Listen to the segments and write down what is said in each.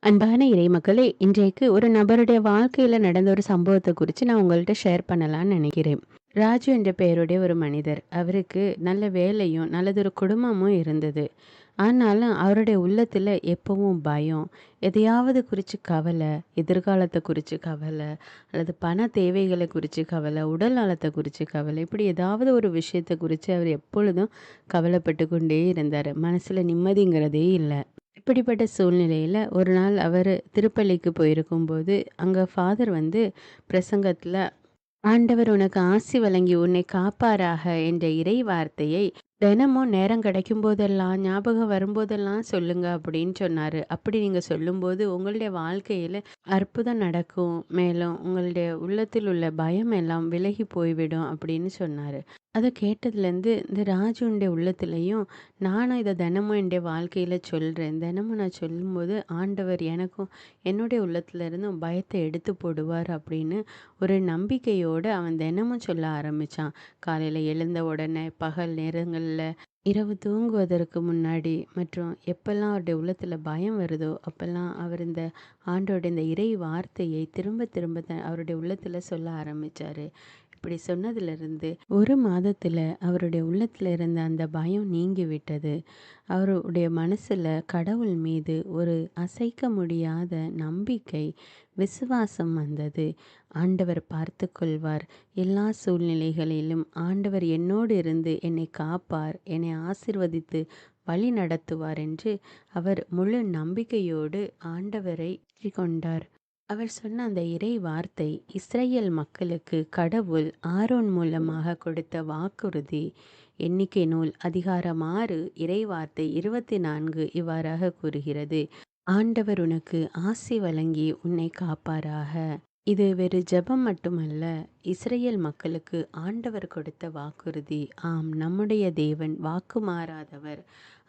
அன்பான இறைமக்களே, இன்றைக்கு ஒரு நபருடைய வாழ்க்கையில நடந்த ஒரு சம்பவத்த குறிச்சு நான் உங்கள்ட்ட ஷேர் பண்ணலான்னு நெனைக்கிறேன். ராஜு என்ற பெயருடைய ஒரு மனிதர். அவருக்கு நல்ல வேலையும், நல்லதொரு குடும்பமும் இருந்தது. ஆனாலும் அவருடைய உள்ளத்துல எப்பவும் பயம், எதையாவது குறிச்சு கவலை, எதிர்காலத்த குறிச்சு கவலை, அல்லது பண தேவைகள குறிச்சு கவலை, உடல் நலத்த குறிச்சு கவலை, இப்படி ஏதாவது ஒரு விஷயத்த குறிச்சு அவர் எப்பொழுதும் கவலைப்பட்டு கொண்டே இருந்தாரு. மனசுல நிம்மதிங்கிறதே இல்ல. இப்படிப்பட்ட சூழ்நிலையில ஒரு நாள் அவரு திருப்பள்ளிக்கு போயிருக்கும்போது, அங்க ஃபாதர் வந்து பிரசங்கத்துல, "ஆண்டவர் உனக்கு ஆசி வழங்கி உன்னை காப்பாராக" என்ற இறை வார்த்தையை தினமும் நேரம் கிடைக்கும் போதெல்லாம், ஞாபகம் வரும்போதெல்லாம் சொல்லுங்க அப்படின்னு சொன்னாரு. அப்படி நீங்க சொல்லும்போது உங்களுடைய வாழ்க்கையில அற்புதம் நடக்கும். மேலும் உங்களுடைய உள்ளத்தில் உள்ள பயம் எல்லாம் விலகி போய்விடும் அப்படின்னு சொன்னாரு. அத கேட்டதுலேருந்து இந்த ராஜுனுடைய உள்ளத்திலயும், நானும் இத தினமும் என்னுடைய வாழ்க்கையில சொல்றேன். தினமும் நான் சொல்லும்போது ஆண்டவர் எனக்கும் என்னுடைய உள்ளத்துல இருந்தும் பயத்த எடுத்து போடுவார் அப்படின்னு ஒரு நம்பிக்கையோட அவன் தினமும் சொல்ல ஆரம்பிச்சான். காலையில எழுந்த உடனே, பகல் நேரங்கள்ல, இரவு தூங்குவதற்கு முன்னாடி மற்றும் எப்பல்லாம் அவருடைய உள்ளத்துல பயம் வருதோ, அப்பல்லாம் அவர் இந்த ஆண்டோட இந்த இறை வார்த்தையை திரும்ப திரும்ப அவருடைய உள்ளத்துல சொல்ல ஆரம்பிச்சாரு. இப்படி சொன்னதிலிருந்து 1 மாதத்துல அவருடைய உள்ளத்துல இருந்த அந்த பயம் நீங்கி விட்டது. அவருடைய மனசுல கடவுள் மீது ஒரு அசைக்க முடியாத நம்பிக்கை, விசுவாசம் வந்தது. ஆண்டவர் பார்த்துக்கொள்வார். எல்லா சூழ்நிலைகளிலும் ஆண்டவர் என்னோடு இருந்து என்னை காப்பார், என்னை ஆசீர்வதித்து வழி நடத்துவார் என்று அவர் முழு நம்பிக்கையோடு ஆண்டவரை கொண்டார். அவர் சொன்ன அந்த இறை வார்த்தை இஸ்ரேல் மக்களுக்கு கடவுள் ஆரோன் மூலமாக கொடுத்த வாக்குறுதி. எண்ணிக்கை நூல் அதிகாரம் 6 இறை வார்த்தை 24 இவ்வாறாக கூறுகிறது: ஆண்டவர் உனக்கு ஆசி வழங்கி உன்னை காப்பாராக. இது வெறு ஜெபம் மட்டுமல்ல, இஸ்ரேல் மக்களுக்கு ஆண்டவர் கொடுத்த வாக்குறுதி. ஆம், நம்முடைய தேவன் வாக்கு மாறாதவர்.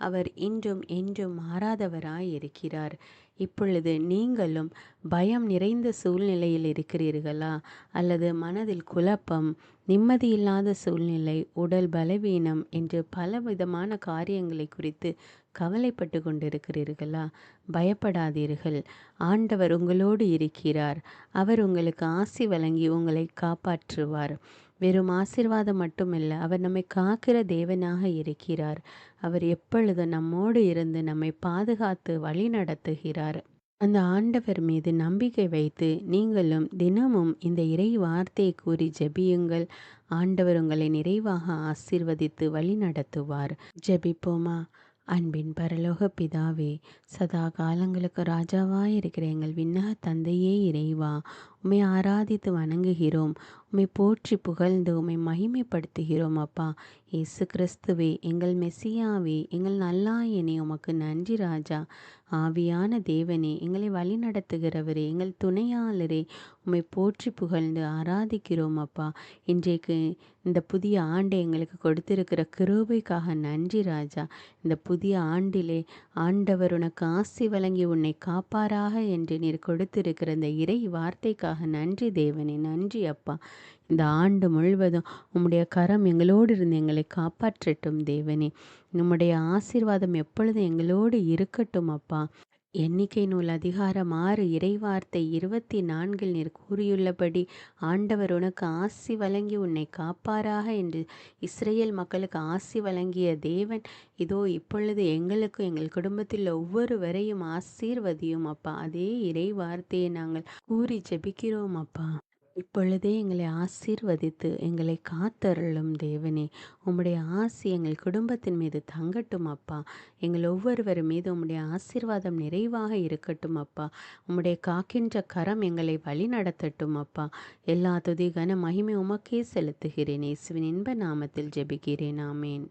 அவர் இன்றும் என்றும் மாறாதவராய் இருக்கிறார். இப்பொழுது நீங்களும் பயம் நிறைந்த சூழ்நிலையில் இருக்கிறீர்களா? அல்லது மனதில் குழப்பம், நிம்மதியில்லாத சூழ்நிலை, உடல் பலவீனம் என்று பலவிதமான காரியங்களை குறித்து கவலைப்பட்டு கொண்டிருக்கிறீர்களா? பயப்படாதீர்கள். ஆண்டவர் உங்களோடு இருக்கிறார். அவர் உங்களுக்கு ஆசி வழங்கி உங்களை காப்பாற்றுவார். வெறும் ஆசீர்வாதம் மட்டுமில்ல, அவர் நம்மை காக்கிற தேவனாக இருக்கிறார். அவர் எப்பொழுதும் நம்மோடு இருந்து நம்மை பாதுகாத்து வழி நடத்துகிறார். அந்த ஆண்டவர் மீது நம்பிக்கை வைத்து நீங்களும் தினமும் இந்த இறை வார்த்தையை கூறி ஜெபியுங்கள். ஆண்டவர் உங்களை நிறைவாக ஆசீர்வதித்து வழி நடத்துவார். ஜெபிப்போமா? அன்பின் பரலோக பிதாவே, சதா காலங்களுக்கு ராஜாவாய் இருக்கிற எங்கள் விண்ணக தந்தையே இறைவா, உம்மை ஆராதித்து வணங்குகிறோம். உம்மை போற்றி புகழ்ந்து உம்மை மகிமைப்படுத்துகிறோம் அப்பா. இயேசு கிறிஸ்துவே, எங்கள் மெசியாவே, எங்கள் நல்லாயனே, உமக்கு நன்றி ராஜா. ஆவியான தேவனே, எங்களை வழிநடத்துகிறவரே, எங்கள் துணையாளரே, உம்மை போற்றி புகழ்ந்து ஆராதிக்கிறோம் அப்பா. இன்றைக்கு இந்த புதிய ஆண்டை எங்களுக்கு கொடுத்திருக்கிற கிருபைக்காக நன்றி ராஜா. இந்த புதிய ஆண்டிலே ஆண்டவர் உனக்கு ஆசி வழங்கி உன்னை காப்பாராக என்று நீர் கொடுத்திருக்கிற இந்த இறை வார்த்தைக்காக நன்றி தேவனே, நன்றி அப்பா. இந்த ஆண்டு முழுவதும் உம்முடைய கரம் எங்களோடு இருந்து எங்களை காப்பாற்றட்டும் தேவனே. உம்முடைய ஆசீர்வாதம் எப்பொழுதும் எங்களோடு இருக்கட்டும் அப்பா. எண்ணிக்கை நூல் அதிகாரம் 6 இறைவார்த்தை 24 நீர் கூறியுள்ளபடி ஆண்டவர் உனக்கு ஆசி வழங்கி உன்னை காப்பாராக என்று இஸ்ரேல் மக்களுக்கு ஆசி வழங்கிய தேவன் இதோ இப்பொழுது எங்களுக்கும் எங்கள் குடும்பத்தில் ஒவ்வொருவரையும் ஆசீர்வதியும் அப்பா. அதே இறை வார்த்தையை நாங்கள் கூறி ஜெபிக்கிறோம் அப்பா. இப்பொழுதே எங்களை ஆசீர்வதித்து எங்களை காத்தருளும் தேவனே. உம்முடைய ஆசி எங்கள் குடும்பத்தின் மீது தங்கட்டும் அப்பா. எங்கள் ஒவ்வொருவர் மீது உம்முடைய ஆசீர்வாதம் நிறைவாக இருக்கட்டும் அப்பா. உம்முடைய காக்கின்ற கரம் எங்களை வழி நடத்தட்டும் அப்பா. எல்லா துதி கன மகிமை உமக்கே செலுத்துகிறேன். இயேசுவின் இன்ப நாமத்தில் ஜெபிக்கிறேன். ஆமேன்.